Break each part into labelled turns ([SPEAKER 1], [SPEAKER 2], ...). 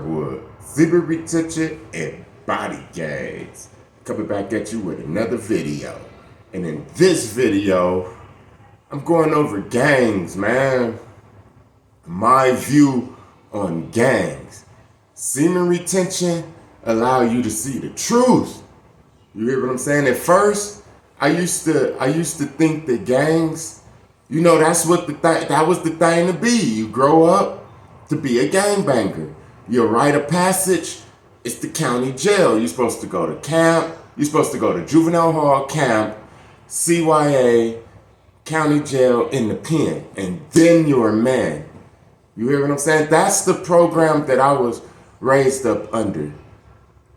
[SPEAKER 1] Wood, Semen retention and body gangs. Coming back at you with another video. And in this video, I'm going over gangs, man. My view on gangs. Semen retention allow you to see the truth. You hear what I'm saying? At first, I used to think that gangs, you know, that was the thing to be. You grow up to be a gangbanger. Your rite of passage is the county jail. You're supposed to go to camp. You're supposed to go to juvenile hall, camp, CYA, county jail, in the pen, and then you're a man. You hear what I'm saying? That's the program that I was raised up under.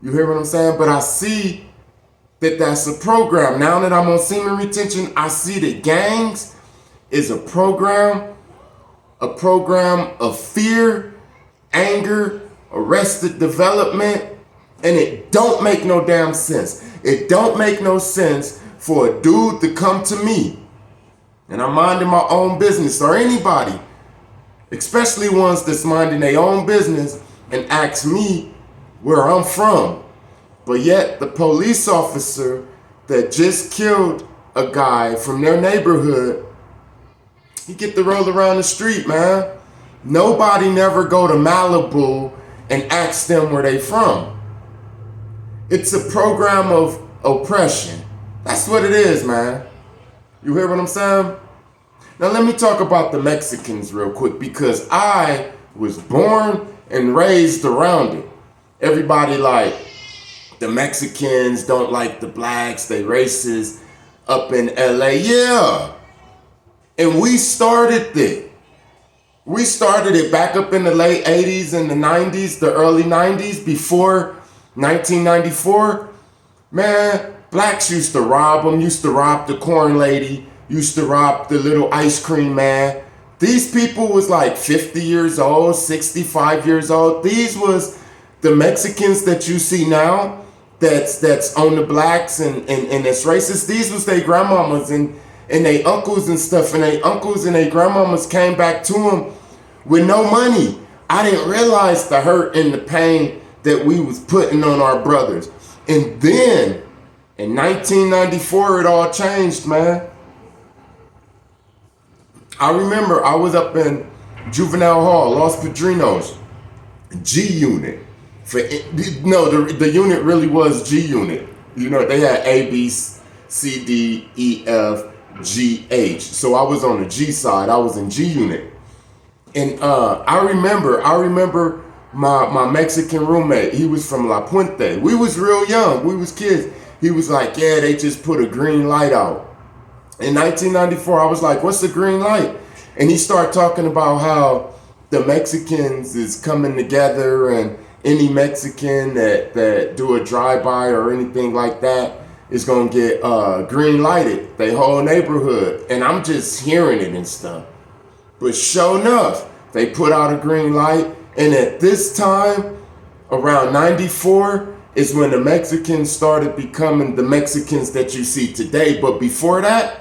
[SPEAKER 1] You hear what I'm saying? But I see that that's a program. Now that I'm on semen retention, I see that gangs is a program of fear, anger, arrested development, and it don't make no damn sense. It don't make no sense for a dude to come to me, and I'm minding my own business, or anybody, especially ones that's minding their own business, and ask me where I'm from. But yet the police officer that just killed a guy from their neighborhood, he get to roll around the street, man. Nobody never go to Malibu and ask them where they from. It's a program of oppression. That's what it is, man. You hear what I'm saying? Now let me talk about the Mexicans real quick, because I was born and raised around it. Everybody like, the Mexicans don't like the blacks, they racist up in LA. Yeah. And we started it. We started it back up in the late 80s and the 90s, the early 90s, before 1994. Man, blacks used to rob them, used to rob the corn lady, used to rob the little ice cream man. These people was like 50 years old, 65 years old. These was the Mexicans that you see now, that's on the blacks and that's racist. These was their grandmamas and their uncles and stuff, and their uncles and their grandmamas came back to them with no money. I didn't realize the hurt and the pain that we was putting on our brothers. And then in 1994, it all changed, man. I remember I was up in juvenile hall, Los Padrinos, G unit. The unit really was G unit. You know, they had A, B, C, D, E, F, G, H. So I was on the G side. I was in G unit. And I remember my Mexican roommate. He was from La Puente. We was real young. We was kids. He was like, yeah, they just put a green light out. In 1994, I was like, what's the green light? And he started talking about how the Mexicans is coming together, and any Mexican that do a drive-by or anything like that is gonna get green lighted, they whole neighborhood. And I'm just hearing it and stuff. But sure enough, they put out a green light, and at this time, around 94, is when the Mexicans started becoming the Mexicans that you see today. But before that,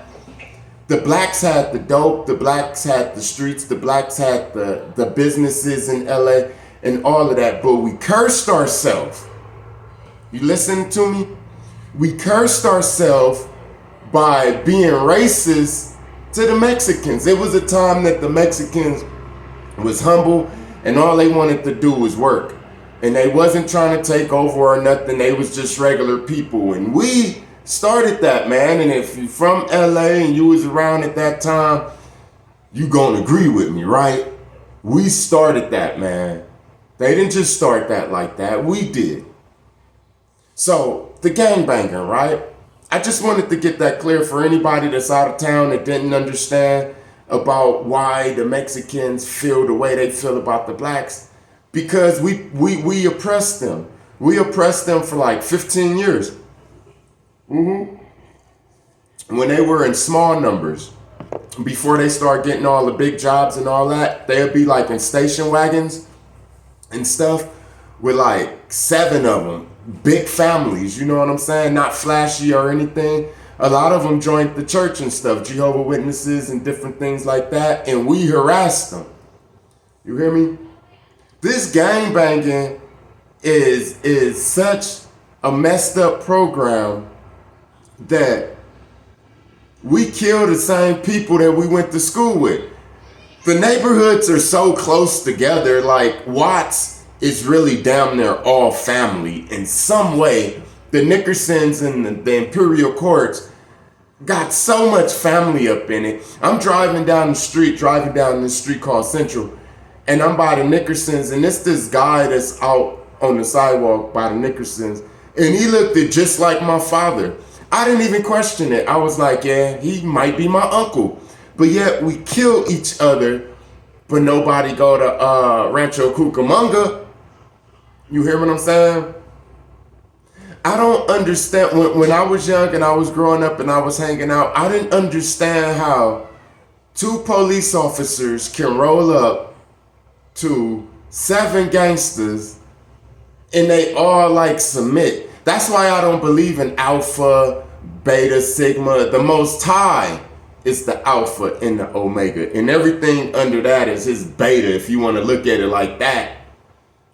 [SPEAKER 1] the blacks had the dope, the blacks had the streets, the blacks had the businesses in LA and all of that. But we cursed ourselves. You listen to me? We cursed ourselves by being racist to the Mexicans. It was a time that the Mexicans was humble and all they wanted to do was work. And they wasn't trying to take over or nothing. They was just regular people. And we started that, man. And if you're from LA and you was around at that time, you gonna agree with me, right? We started that, man. They didn't just start that like that. We did. So the gangbanging, right? I just wanted to get that clear for anybody that's out of town that didn't understand about why the Mexicans feel the way they feel about the blacks. Because we oppressed them. We oppressed them for like 15 years. When they were in small numbers, before they start getting all the big jobs and all that, they'd be like in station wagons and stuff with like 7 of them, big families, you know what I'm saying? Not flashy or anything. A lot of them joined the church and stuff, Jehovah's Witnesses and different things like that, and we harassed them. You hear me? This gangbanging is such a messed up program that we kill the same people that we went to school with. The neighborhoods are so close together, like Watts is really damn near all family in some way. The Nickersons and the Imperial Courts got so much family up in it. I'm driving down this street called Central, and I'm by the Nickersons, and it's this guy that's out on the sidewalk by the Nickersons, and he looked just like my father. I didn't even question it. I was like, yeah, he might be my uncle. But yet we kill each other, but nobody go to Rancho Cucamonga. You hear what I'm saying? I don't understand. When I was young and I was growing up and I was hanging out, I didn't understand how 2 police officers can roll up to 7 gangsters and they all like submit. That's why I don't believe in alpha, beta, sigma. The Most High is the alpha and the omega, and everything under that is his beta, if you want to look at it like that.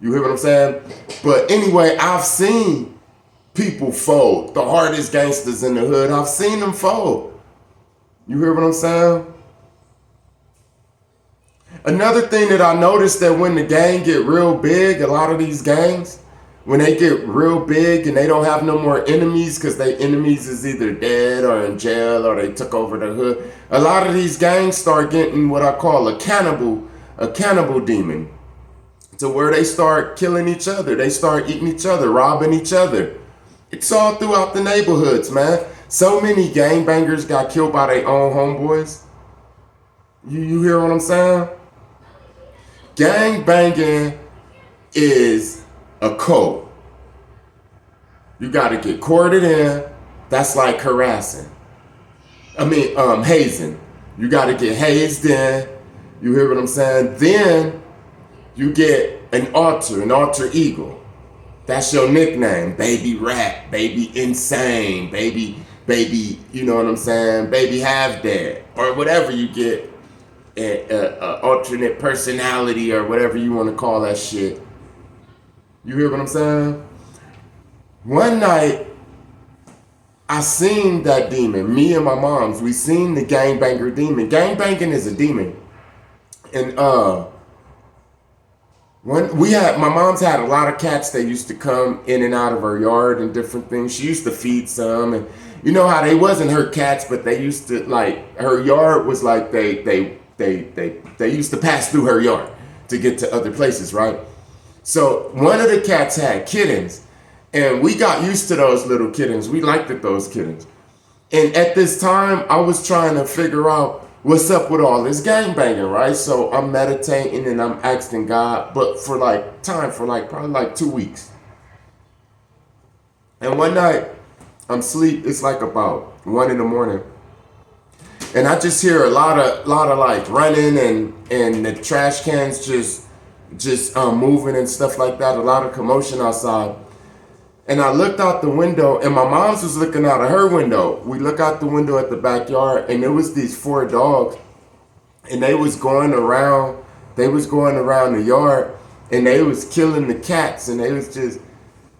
[SPEAKER 1] You hear what I'm saying? But anyway, I've seen people fold. The hardest gangsters in the hood, I've seen them fold. You hear what I'm saying? Another thing that I noticed, that when the gang get real big, a lot of these gangs, when they get real big and they don't have no more enemies because their enemies is either dead or in jail or they took over the hood, a lot of these gangs start getting what I call a cannibal demon, to where they start killing each other. They start eating each other, robbing each other. It's all throughout the neighborhoods, man. So many gangbangers got killed by their own homeboys. You hear what I'm saying? Gangbanging is a code. You got to get courted in. That's like harassing. Hazing. You got to get hazed in. You hear what I'm saying? Then you get an alter ego. That's your nickname. Baby Rat, Baby Insane, Baby, you know what I'm saying? Baby Half Dead, or whatever you get. An alternate personality, or whatever you want to call that shit. You hear what I'm saying? One night, I seen that demon. Me and my moms, we seen the gangbanger demon. Gangbanging is a demon. And my mom's had a lot of cats that used to come in and out of her yard and different things. She used to feed some, and you know how they wasn't her cats, but they used to, like, her yard was like they used to pass through her yard to get to other places, right? So one of the cats had kittens, and we got used to those little kittens. We liked those kittens. And at this time, I was trying to figure out what's up with all this gangbanging, right? So I'm meditating and I'm asking God, but for probably 2 weeks. And one night, I'm asleep. It's like about 1 a.m. And I just hear a lot of like running and the trash cans just moving and stuff like that. A lot of commotion outside. And I looked out the window, and my mom's was looking out of her window. We look out the window at the backyard, and there was these 4 dogs, and they was going around the yard, and they was killing the cats, and they was just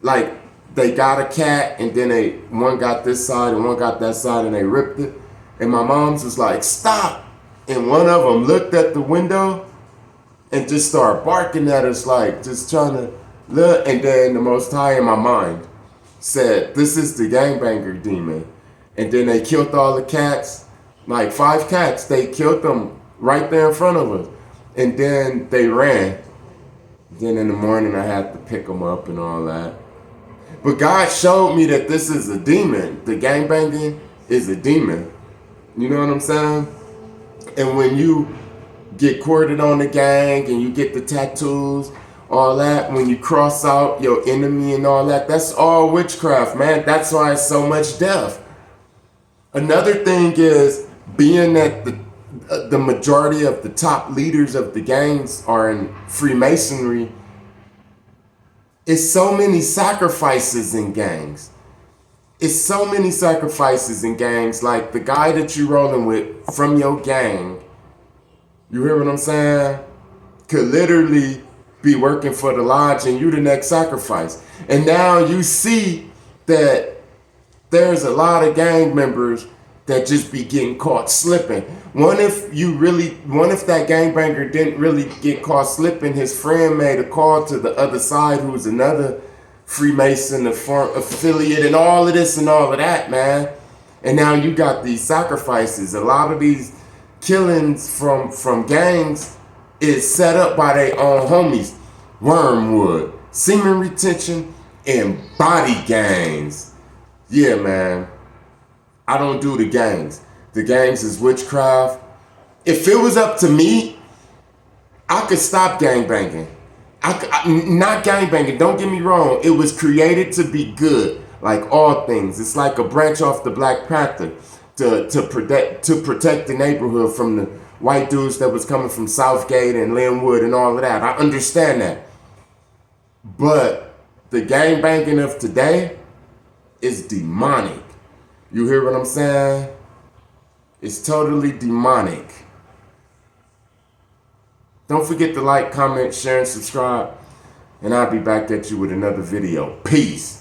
[SPEAKER 1] like, they got a cat, and then one got this side and one got that side, and they ripped it. And my mom's was like, stop. And one of them looked at the window and just started barking at us, like just trying to look. And then the Most High in my mind said, this is the gangbanger demon. And then they killed all the cats, like 5 cats. They killed them right there in front of us. And then they ran. Then in the morning I had to pick them up and all that. But God showed me that this is a demon. The gangbanging is a demon. You know what I'm saying? And when you get courted on the gang and you get the tattoos, all that, when you cross out your enemy and all that, that's all witchcraft, man. That's why it's so much death. Another thing is, being that the majority of the top leaders of the gangs are in Freemasonry, it's so many sacrifices in gangs. It's so many sacrifices in gangs. Like the guy that you rolling with from your gang, you hear what I'm saying? Could literally be working for the lodge and you the next sacrifice. And now you see that there's a lot of gang members that just be getting caught slipping. What if that gangbanger didn't really get caught slipping? His friend made a call to the other side, who's another Freemason affiliate, and all of this and all of that, man. And now you got these sacrifices. A lot of these killings from gangs is set up by their own homies. Wormwood, semen retention, and body gangs. Yeah, man. I don't do the gangs. The gangs is witchcraft. If it was up to me, I could stop gangbanging. Not gangbanging, don't get me wrong. It was created to be good, like all things. It's like a branch off the Black Panther to protect the neighborhood from the white dudes that was coming from Southgate and Linwood and all of that. I understand that. But the gangbanging of today is demonic. You hear what I'm saying? It's totally demonic. Don't forget to like, comment, share, and subscribe. And I'll be back at you with another video. Peace.